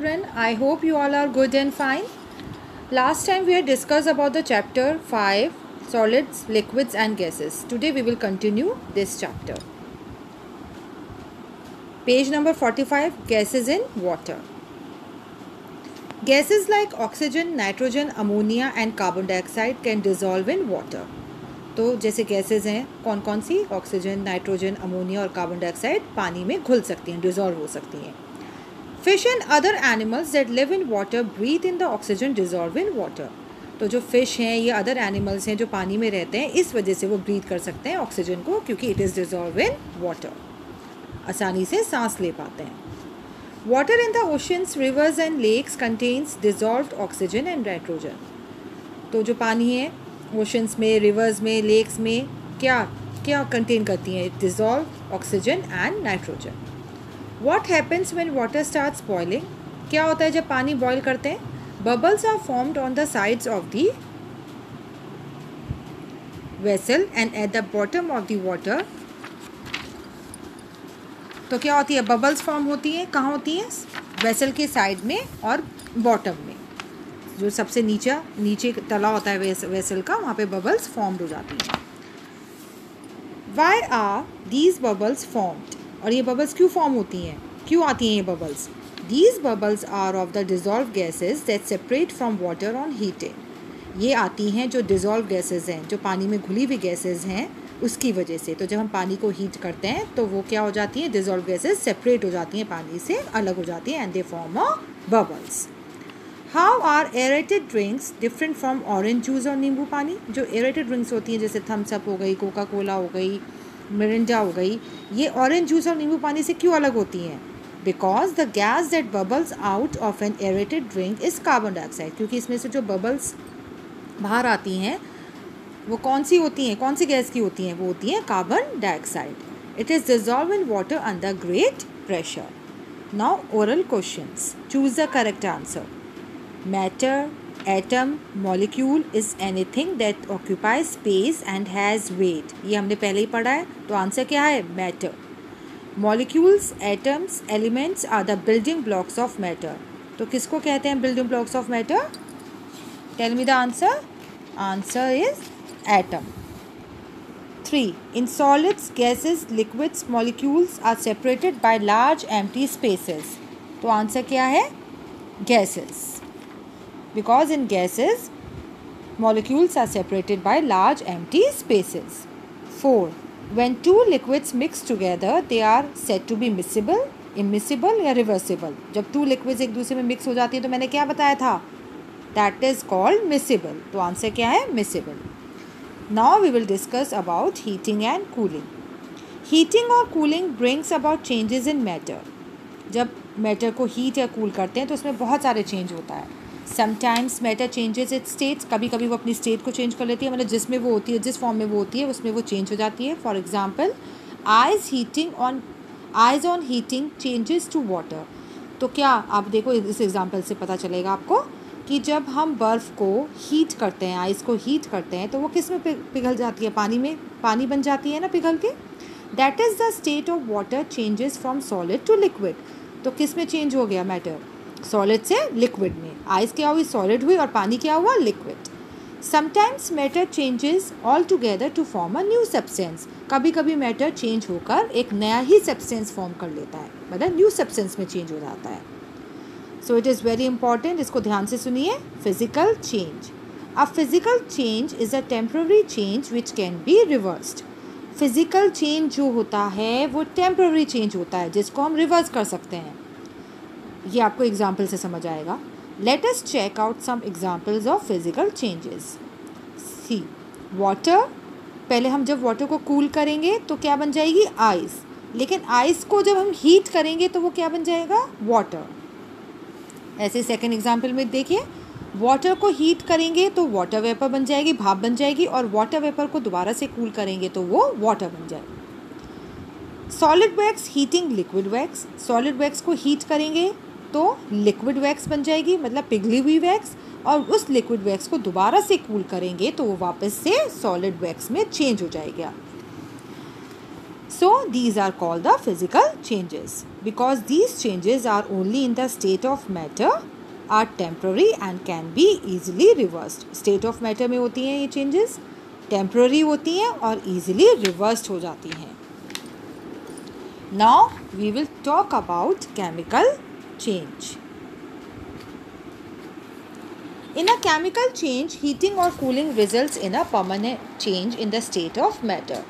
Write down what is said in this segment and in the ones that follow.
children, I hope you all are good and fine. Last time we had discussed about the chapter 5, solids, liquids and gases. Today we will continue this chapter. Page number 45, gases in water. Gases like oxygen, nitrogen, ammonia and carbon dioxide can dissolve in water. तो जैसे gases हैं कौन कौन सी, oxygen, nitrogen, ammonia और carbon dioxide पानी में घुल सकती हैं, डिजॉल्व हो सकती हैं. Fish and other animals that live in water breathe in the oxygen dissolve in water. तो जो फिश हैं, ये अदर एनिमल्स हैं जो पानी में रहते हैं, इस वजह से वो ब्रीथ कर सकते हैं ऑक्सीजन को, क्योंकि it is dissolve in water, आसानी से सांस ले पाते हैं. Water in the oceans, rivers and lakes contains dissolved oxygen and nitrogen. तो जो पानी है ओशंस में, रिवर्स में, लेक्स में क्या क्या कंटेन करती हैं? Dissolve oxygen and nitrogen. What happens when water starts boiling? क्या होता है जब पानी बॉयल करते हैं? Bubbles are formed on the sides of the vessel and at the bottom of the water. तो क्या होती है? बबल्स फॉर्म होती हैं. कहाँ होती हैं? वेसल के साइड में और बॉटम में, जो सबसे नीचे तला होता है वेसल का, वहाँ पे बबल्स फॉर्म्ड हो जाती हैं. Why are these bubbles formed? और ये बबल्स क्यों फॉर्म होती हैं, क्यों आती हैं ये bubbles? These bubbles are of the dissolve gases that separate from water on heating. ये आती हैं जो डिजॉल्व गैसेज हैं, जो पानी में घुली हुई गैसेज हैं, उसकी वजह से. तो जब हम पानी को हीट करते हैं तो वो क्या हो जाती हैं? डिजॉल्व गैसेज सेपरेट हो जाती हैं, पानी से अलग हो जाती हैं, and they form a bubbles. How are aerated drinks different from orange juice और नींबू पानी? जो एरेटेड ड्रिंक्स होती हैं, जैसे थम्स अप हो गई, कोका कोला हो गई, मिरिंडा हो गई, ये ऑरेंज जूस और नींबू पानी से क्यों अलग होती हैं? Because the gas that bubbles out of an aerated drink is carbon dioxide. क्योंकि इसमें से जो बबल्स बाहर आती हैं वो कौन सी होती हैं, कौन सी गैस की होती हैं? वो होती हैं carbon dioxide. It is dissolve in water under great pressure. Now oral questions. Choose the correct answer. Matter, atom, molecule is anything that occupies space and has weight. ये हमने पहले ही पढ़ा है. तो आंसर क्या है? Matter. Molecules, atoms, elements are the building blocks of matter. तो किसको कहते हैं building blocks of matter? Tell me the answer. Answer is atom. 3. In solids, gases, liquids, molecules are separated by large empty spaces. तो answer क्या है? Gases. Because in gases, molecules are separated by large empty spaces. 4. When two liquids mix together, they are said to be miscible, immiscible या reversible. जब two liquids एक दूसरे में mix हो जाती है तो मैंने क्या बताया था? That is called miscible. तो आंसर क्या है? Miscible. Now we will discuss about heating and cooling. Heating और cooling brings about changes in matter. जब मैटर को हीट या कूल करते हैं तो उसमें बहुत सारे चेंज होता है. Sometimes matter changes it's states. कभी कभी वो अपनी स्टेट को चेंज कर लेती है, मतलब जिसमें वो होती है, जिस फॉर्म में वो होती है उसमें वो चेंज हो जाती है. For example, ice on heating changes to water. तो क्या आप देखो, इस एग्जांपल से पता चलेगा आपको कि जब हम बर्फ़ को हीट करते हैं, आइस को हीट करते हैं, तो वो किस में पिघल जाती है? पानी में. पानी बन जाती है ना पिघल के. That is the state of water changes from solid to liquid. तो किस में चेंज हो गया मैटर? सॉलिड से लिक्विड में. आइस क्या हुई? सॉलिड हुई, और पानी क्या हुआ? Liquid. Sometimes matter changes all together to form a new substance. कभी कभी मैटर चेंज होकर एक नया ही सब्सटेंस फॉर्म कर लेता है, मतलब न्यू सब्सटेंस में चेंज हो जाता है. सो इट इज़ वेरी इंपॉर्टेंट, इसको ध्यान से सुनिए. Physical change. A physical change is a temporary change which can be reversed. Physical change जो होता है वो टेम्पररी चेंज होता है, जिसको हम रिवर्स कर सकते हैं. ये आपको एग्जाम्पल से समझ आएगा. Let us check out some examples of physical changes. See, water. पहले हम जब वाटर को कूल करेंगे तो क्या बन जाएगी? आइस. लेकिन आइस को जब हम हीट करेंगे तो वो क्या बन जाएगा? वाटर. ऐसे सेकेंड एग्जाम्पल में देखिए, वाटर को हीट करेंगे तो वाटर वेपर बन जाएगी, भाप बन जाएगी, और वाटर वेपर को दोबारा से कूल करेंगे तो वो वाटर बन जाएगी. Solid wax heating liquid wax. Solid wax को हीट करेंगे तो लिक्विड वैक्स बन जाएगी, मतलब पिघली हुई वैक्स, और उस लिक्विड वैक्स को दोबारा से कूल करेंगे तो वो वापस से सॉलिड वैक्स में चेंज हो जाएगा. So these are called the physical changes. Because these changes are only in the state of matter, are temporary and can be easily reversed. State of matter में होती हैं ये changes, temporary होती हैं और easily reversed हो जाती हैं. Now we will talk about chemical change. In a chemical change, heating or cooling results in a permanent change in the state of matter.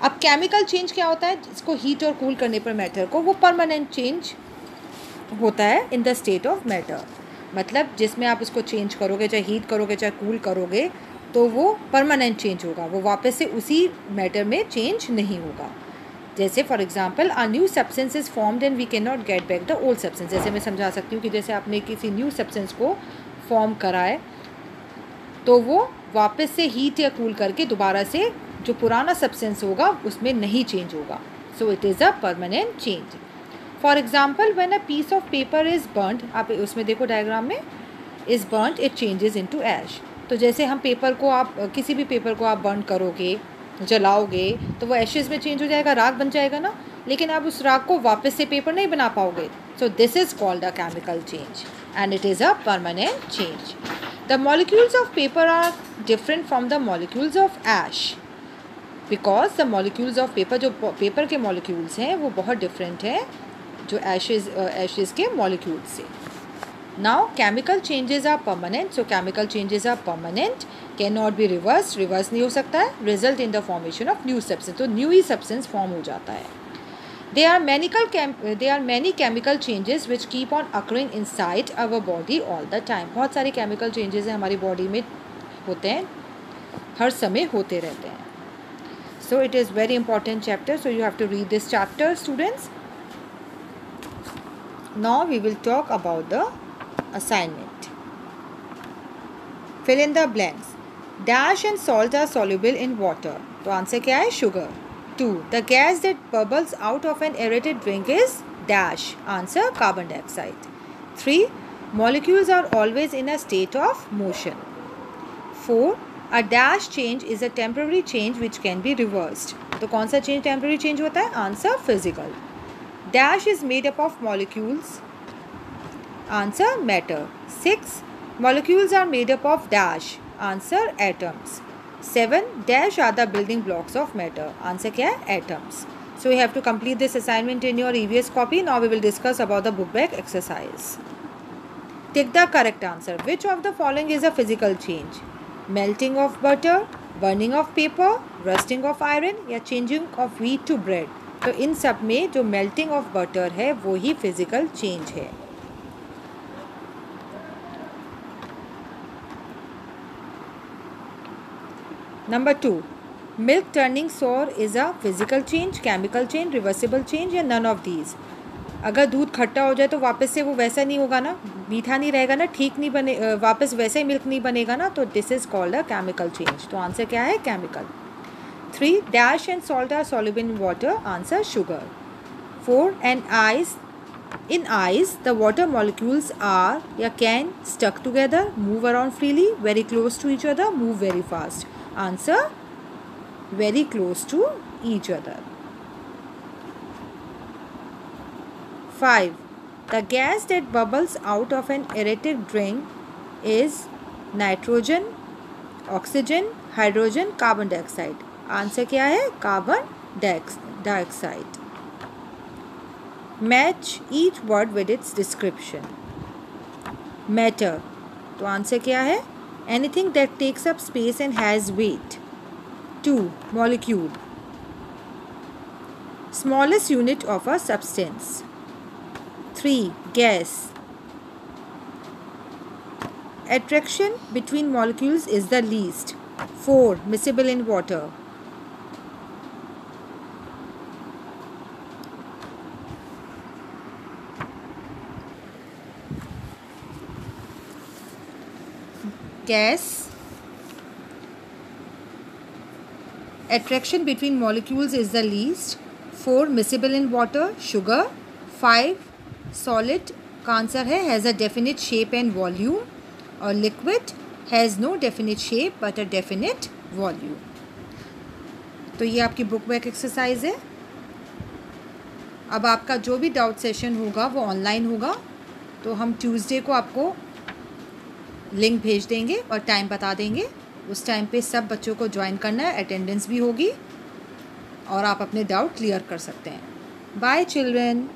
अब केमिकल चेंज क्या होता है? इसको हीट और कूल करने पर मैटर को वो परमानेंट चेंज होता है in the state of matter. मतलब जिसमें आप उसको चेंज करोगे, चाहे हीट करोगे चाहे कूल करोगे, तो वो परमानेंट चेंज होगा, वो वापस से उसी मैटर में चेंज नहीं होगा. जैसे for example a new substance is formed and we can not get back the old substance. जैसे मैं समझा सकती हूँ कि जैसे आपने किसी न्यू सब्सटेंस को फॉर्म करा है तो वो वापस से हीट या कूल करके दोबारा से जो पुराना सब्सटेंस होगा उसमें नहीं चेंज होगा. So it is a permanent change. For example when a piece of paper is burned, आप उसमें देखो डायग्राम में, is burned it changes into ash. तो जैसे हम पेपर को, आप किसी भी पेपर को आप बर्न करोगे, जलाओगे, तो वो ऐशेज़ में चेंज हो जाएगा, राख बन जाएगा ना. लेकिन आप उस राख को वापस से पेपर नहीं बना पाओगे. So this is called a chemical change and it is a permanent change. The molecules of paper are different from the molecules of ash because the molecules of paper, जो पेपर के molecules हैं वो बहुत different है जो ashes के molecules से. Now chemical changes are permanent, so chemical changes are permanent, cannot be reversed, reverse नहीं हो सकता है, result in the formation of new substance, तो new ही substance form हो जाता है. There are many chemical changes which keep on occurring inside our body all the time. बहुत सारे chemical changes हैं हमारी body में होते हैं, हर समय होते रहते हैं. So it is very important chapter. So you have to read this chapter, students. Now we will talk about the assignment. Fill in the blanks. Dash and salt are soluble in water. तो answer क्या है? Sugar. 2. The gas that bubbles out of an aerated drink is dash. Answer carbon dioxide. 3. Molecules are always in a state of motion. 4. A dash change is a temporary change which can be reversed. तो कौन सा change temporary change होता है? Answer physical. Dash is made up of molecules. Answer matter. 6. Molecules are made up of dash. Answer atoms. 7. Dash are the building blocks of matter. Answer क्या है? Atoms. So you have to complete this assignment in your EVS copy. Now we will discuss about the book back exercise. Take the correct answer. Which of the following is a physical change? Melting of butter, burning of paper, rusting of iron या changing of wheat to bread. तो इन सब में जो melting of butter है वो ही physical change है. Number 2. Milk turning sour is a physical change, chemical change, reversible change या none of these. अगर दूध खट्टा हो जाए तो वापस से वो वैसा नहीं होगा ना, मीठा नहीं रहेगा ना, ठीक नहीं बने, वापस वैसा ही मिल्क नहीं बनेगा ना, तो this is called a chemical change. तो आंसर क्या है? Chemical. 3. Dash and salt are soluble in water. Answer sugar. 4. In ice, the water molecules are या can stuck together, move around freely, very close to each other, move very fast. Answer very close to each other. 5. The gas that bubbles out of an aerated drink is nitrogen, oxygen, hydrogen, carbon dioxide. Answer क्या है? Carbon dioxide. Match each word with its description. Matter. तो answer क्या है? Anything that takes up space and has weight. 2. Molecule. Smallest unit of a substance. 3. Gas. Attraction between molecules is the least. 4. Miscible in water. Gas. Attraction between molecules is the least. 4. Miscible in water. Sugar. 5. Solid का answer है has a definite shape and volume. और liquid has no definite shape but a definite volume. तो ये आपकी book back exercise है. अब आपका जो भी डाउट सेशन होगा वो ऑनलाइन होगा, तो हम ट्यूसडे को आपको लिंक भेज देंगे और टाइम बता देंगे। उस टाइम पे सब बच्चों को ज्वाइन करना है, अटेंडेंस भी होगी और आप अपने डाउट क्लियर कर सकते हैं। Bye children.